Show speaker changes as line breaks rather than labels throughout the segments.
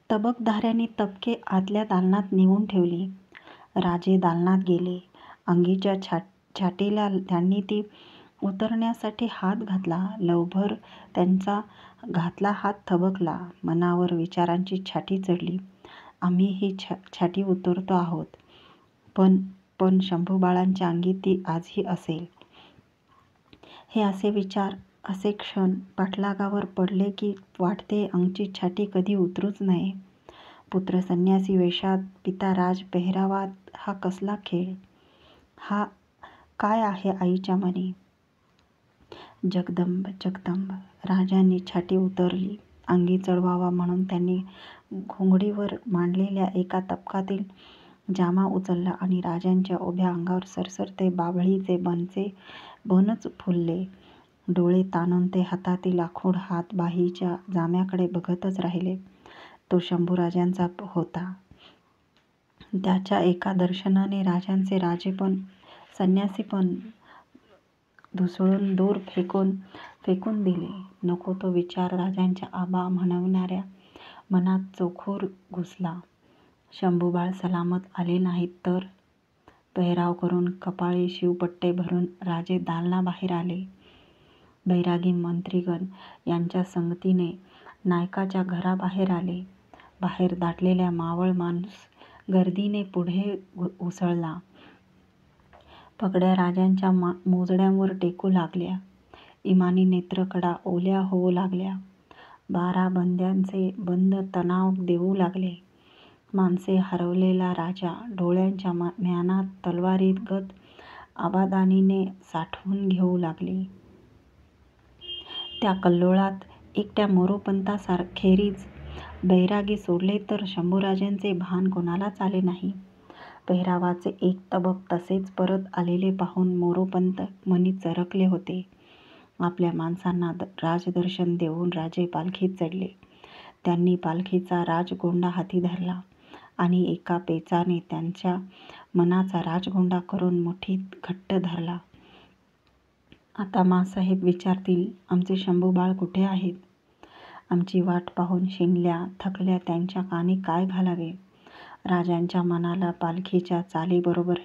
तबकधाऱ्यांनी तबके आतल्या दालनात नेऊन ठेवली. राजे दालनात गेले. अंगीच्या छाटीला त्यांनी ती उतरण्यासाठी हात घातला. लवभर त्यांचा घातला हात थबकला. मनावर विचारांची छाटी चढली. आम्ही ही छाटी उतरतो आहोत. पण शंभूबाळांच्या अंगी ती आजही असेल. हे असे विचार, असे क्षण पाठलागावर पडले की वाटते अंगची छाटी कधी उतरूच नये. पुत्र संन्यासी वेषात, पिता राज पेहरावात हा कसला खेळ? हा काय आहे आईच्या मनी? जगदंब जगदंब. राजांनी छाटी उतरली. अंगी चढवावा म्हणून त्यांनी घोंगडीवर मांडलेल्या एका तबकातील जामा उचलला आणि राजांच्या उभ्या अंगावर सरसरते बाभळीचे बनच फुलले. डोळे ताणून ते हातातील आखूड हात बाहीच्या जाम्याकडे बघतच राहिले. तो शंभूराजांचा होता. त्याच्या एका दर्शनाने राजांचे राजेपण, संन्यासीपण धुसळून दूर फेकून दिले. नको तो विचार राजांच्या आबा म्हणणाऱ्या मनात चोखोर घुसला. शंभूबाळ सलामत आले नाहीत तर? पेहराव करून कपाळी शिवपट्टे भरून राजे दालनाबाहेर आले. बैरागी मंत्रीगण यांच्या संगतीने नायकाच्या घराबाहेर आले. बाहेर दाटलेल्या मावळ माणूस गर्दीने पुढे उसळला. पगड्या राजांच्या मोजड्यांवर टेकू लागल्या. इमानी नेत्रकडा ओल्या होऊ लागल्या. 12 बंद्यांचे बंद तणाव देऊ लागले. माणसे हरवलेला राजा डोळ्यांच्या म्यानात तलवारीगत आबादानीने साठवून घेऊ लागली. त्या कल्लोळात एकट्या मोरोपंतांखेरीज बैरागी सोडले तर शंभूराजांचे भान कोणालाच आले नाही. पेहरावाचे एक तबक तसेच परत आलेले पाहून मोरोपंत मनी चरकले होते. आपल्या माणसांना राजदर्शन देऊन राजे पालखीत चढले. त्यांनी पालखीचा राजगोंडा हाती धरला आणि एका पेचाने त्यांच्या मनाचा राजगोंडा करून मुठीत घट्ट धरला. आता माँसाहेब विचारतील, आमचे शंभूबाळ कुठे आहेत? आमची वाट पाहून शिणल्या थकल्या त्यांच्या कानी काय घालावे? राजांच्या मनाला पालखीच्या चालीबरोबर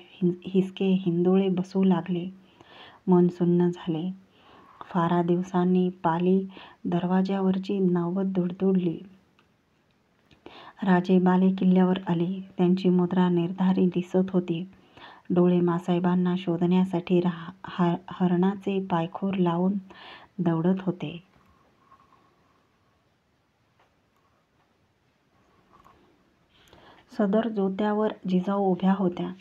हिसके हिंदोळे बसू लागले. मन सुन्न झाले. फारा दिवसांनी पाली दरवाज्यावरची नौबत दुडदुडली. राजे बाले किल्ल्यावर आले. त्यांची मुद्रा निर्धारी दिसत होती. डोळे माँसाहेबांना शोधण्यासाठी हरणाचे पायखोर लावून दौडत होते. सदर जोत्यावर जिजाऊ उभ्या होत्या.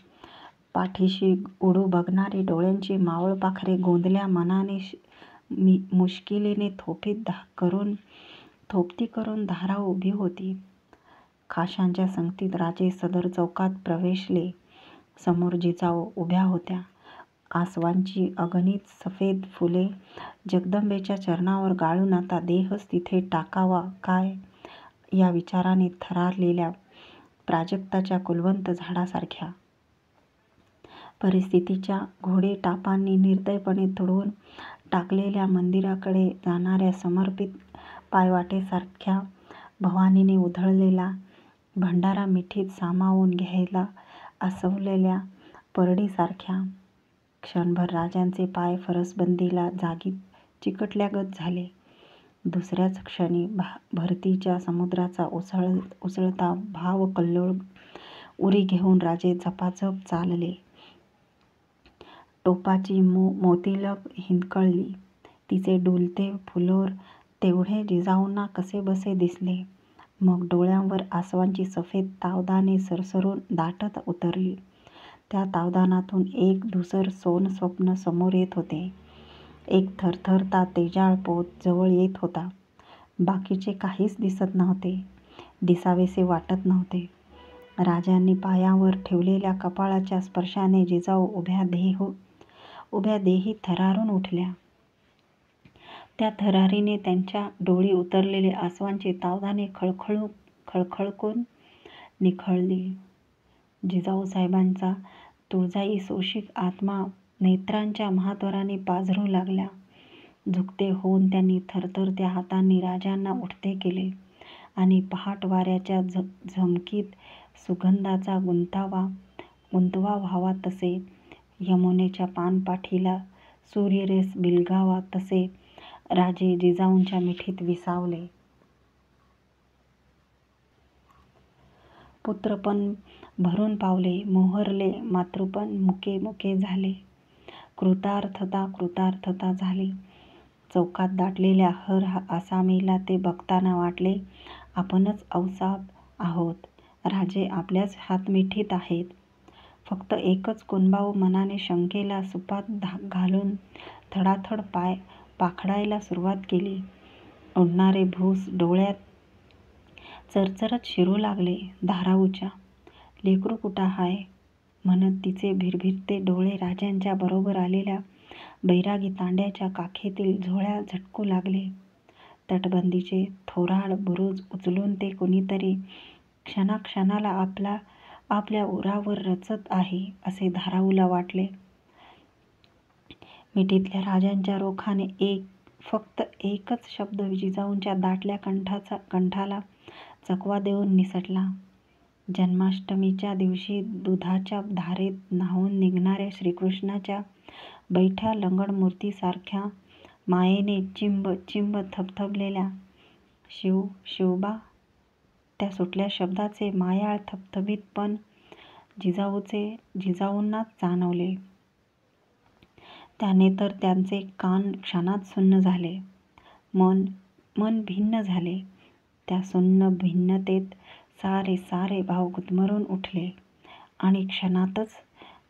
पाठीशी उडू बघणारी डोळ्यांची मावळ पाखरे गोंदल्या मनाने मुश्किलीने थोपती करून धाराव उभी होती. खाशांच्या संगतीत राजे सदर चौकात प्रवेशले. समोर जिजाऊ उभ्या होत्या. आसवांची अगणित सफेद फुले जगदंबेच्या चरणावर गाळून आता देहच तिथे टाकावा काय या विचाराने थरारलेल्या प्राजक्ताच्या कुलवंत झाडासारख्या. परिस्थितीच्या घोडेटापांनी निर्दयपणे तुडवून टाकलेल्या मंदिराकडे जाणाऱ्या समर्पित पायवाटेसारख्या. भवानीने उधळलेला भंडारा मिठीत सामावून घ्यायला आसवलेल्या परडीसारख्या. क्षणभर राजांचे पाय फरसबंदीला जागी चिकटल्यागत झाले. दुसऱ्याच क्षणी भरतीच्या समुद्राचा उसळता भावकल्लोळ उरी घेऊन राजे झपाझप चालले. टोपाची मोतिलग हिंदकळली. तिचे डुलते फुलोर तेवढे जिजाऊंना कसेबसे दिसले. मग डोळ्यांवर आसवांची सफेद तावदाने सरसरून दाटत उतरली. त्या तावदानातून एक धूसर सोन स्वप्न समोर येत होते. एक थरथरता तेजाळ पोत जवळ येत होता. बाकीचे काहीच दिसत नव्हते. दिसावेसे वाटत नव्हते. राजांनी पायावर ठेवलेल्या कपाळाच्या स्पर्शाने जिजाऊ उभ्या देही थरारून उठल्या. त्या थरारीने त्यांच्या डोळी उतरलेले आसवांची तावदाने खळखळून निखळली. जिजाऊसाहेबांचा तुळजाई सोशिक आत्मा नेत्रांच्या महाद्वाराने पाझरू लागला. झुकते होऊन त्यांनी थरथरत्या हातांनी राजांना उठते केले. आणि पहाट वाऱ्याच्या झमकीत सुगंधाचा गुंतवा व्हावा तसे, यमुनेच्या पानपाठीला सूर्यरस बिलगावा तसे राजे जिजाऊंच्या मिठीत विसावले. पुत्रपण भरून पावले, मोहरले, मातृपण मुके मुके झाले. कृतार्थता झाली. चौकात दाटलेल्या हर आसामीला ते बघताना वाटले, आपणच औसाप आहोत. राजे आपल्याच हातमिठीत आहेत. फक्त एकच कुणबाऊ मनाने शंकेला सुपात घालून थडाथड पाय पाखडायला सुरुवात केली. उडणारे भूस डोळ्यात चरचरत शिरू लागले. धाराऊच्या लेकरू कुठं हाय म्हणत तिचे भिरभिरते डोळे राजांच्या बरोबर आलेल्या बैरागी तांड्याच्या काखेतील झोळ्या झटकू लागले. तटबंदीचे थोराड बुरुज उचलून ते कुणीतरी क्षणाक्षणाला आपल्या उरावर रचत आहे असे धाराऊला वाटले. मिठीतल्या राजांच्या रोखाने फक्त एकच शब्द जिजाऊंच्या दाटल्या कंठाला चकवा देऊन निसटला. जन्माष्टमीच्या दिवशी दुधाच्या धारेत न्हाऊन निघणाऱ्या श्रीकृष्णाच्या बैठ्या लंगड मूर्तीसारख्या मायेने चिंब चिंब थबथबलेल्या शिवबा, त्या सुटल्या शब्दाचे मायाळ थबथबीतपण जिजाऊंनाच जाणवले. त्याने तर त्यांचे कान क्षणात सुन्न झाले. मन भिन्न झाले. त्या सुन्न भिन्नतेत सारे भाव गुदमरून उठले आणि क्षणातच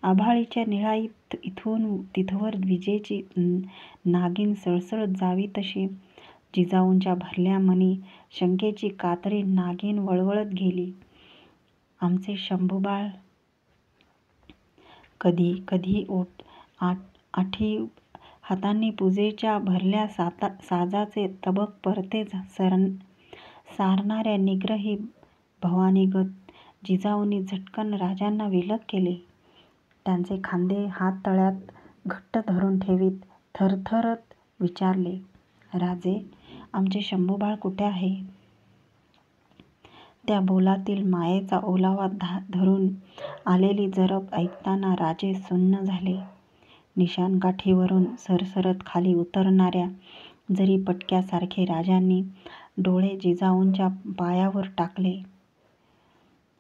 आभाळीच्या निळाईत इथून तिथवर विजेची नागीन सळसळत जावी तशी जिजाऊंच्या भरल्या मनी शंकेची कातरी नागीन वळवळत गेली. आमचे शंभूबाळ कधी आठी हातांनी पूजेच्या भरल्या साजाचे तबक परते सारणाऱ्या निग्रही भवानीगत जिजाऊंनी झटकन राजांना विलग केले. त्यांचे खांदे हाततळ्यात घट्ट धरून ठेवीत थरथरत विचारले, राजे, आमचे शंभूबाळ कुठे आहे? त्या बोलातील मायेचा ओलावा धरून आलेली जरब ऐकताना राजे सुन्न झाले. निशाणकाठीवरून सरसरत खाली उतरणाऱ्या जरीपटक्यासारखे राजांनी डोळे जिजाऊंच्या पायावर टाकले.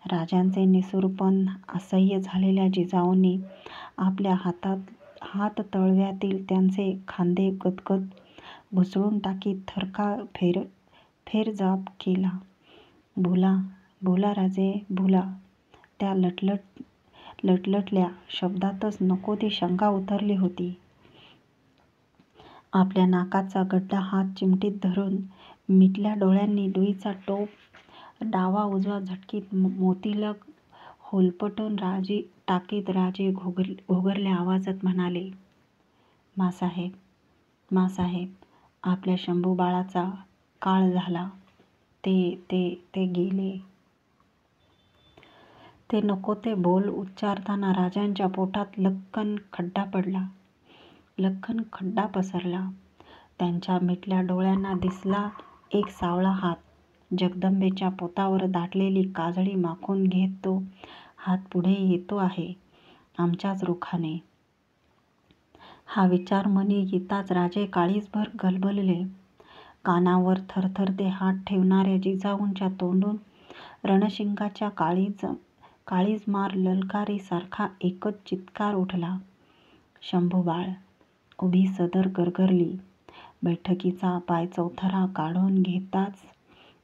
राजांचे निसूरपण असह्य झालेल्या जिजाऊंनी आपल्या हाततळव्यातील त्यांचे खांदे गदगद घुसळून टाकीत थरका फेरजाप केला. बोला राजे, बोला. त्या लटलटल्या शब्दातच नको ती शंका उतरली होती. आपल्या नाकाचा गड्डा हात चिमटीत धरून मिटल्या डोळ्यांनी डोईचा टोप डावा उजवा झटकीत मोतीलग होलपटून टाकीत राजे घोगरल्या आवाजात म्हणाले, मासाहेब, आपल्या शंभूबाळाचा काळ झाला. ते गेले. ते नको ते बोल उच्चारताना राजांच्या पोटात लख्खन खड्डा पसरला. त्यांच्या मिटल्या डोळ्यांना दिसला एक सावळा हात. जगदंबेच्या पोतावर दाटलेली काजळी माखून घेत तो हात पुढे येतो आहे आमच्याच रुखाने. हा विचार मनी येताच राजे काळीजभर गलबलले. कानावर थरथरते हात ठेवणाऱ्या जिजाऊंच्या तोंडून रणशिंगाच्या काळीजमार ललकारीसारखा एकच चित्कार उठला, शंभूबाळ. उभी सदर गरगरली. बैठकीचा पायचौथरा काढून घेताच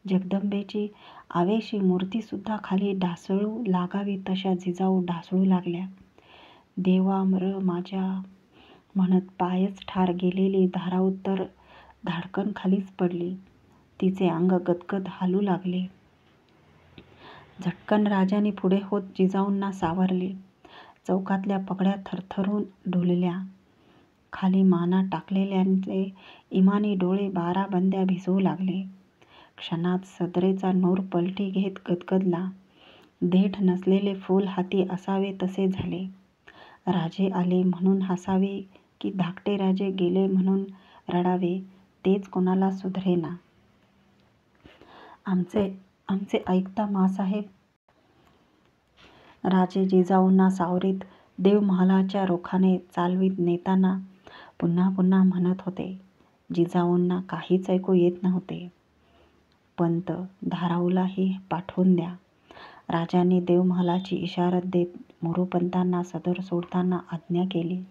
जगदंबेची आवेशी मूर्तीसुद्धा खाली ढासळू लागावी तशा जिजाऊ ढासळू लागल्या. देवा र माझ्या म्हणत पायच ठार गेलेली धाराऊ तर धाडकन खालीच पडली. तिचे अंग गदगद हालू लागले. झटकन राजांनी पुढे होत जिजाऊंना सावरले. चौकातल्या पगड्या थरथरून डुलल्या. खाली माना टाकलेल्यांचे इमानी डोळे बाराबंद्या भिजवू लागले. क्षणात सदरेचा नूर पलटी घेत गदगदला. देठ नसलेले फूल हाती असावे तसे झाले. राजे आले म्हणून हसावे की धाकटे राजे गेले म्हणून रडावे तेच कोणाला सुधरेना. आमचे आमचे ऐकता माँसाहेब. राजे जिजाऊंना सावरीत देवमहालाच्या रोखाने चालवीत नेताना पुन्हा पुन्हा म्हणत होते. जिजाऊंना काहीच ऐकू येत नव्हते. पंत धाराऊलाही पाठवून द्या. राजांनी देवमहालाची इशारत देत मोरोपंतांना सदर सोडताना आज्ञा केली.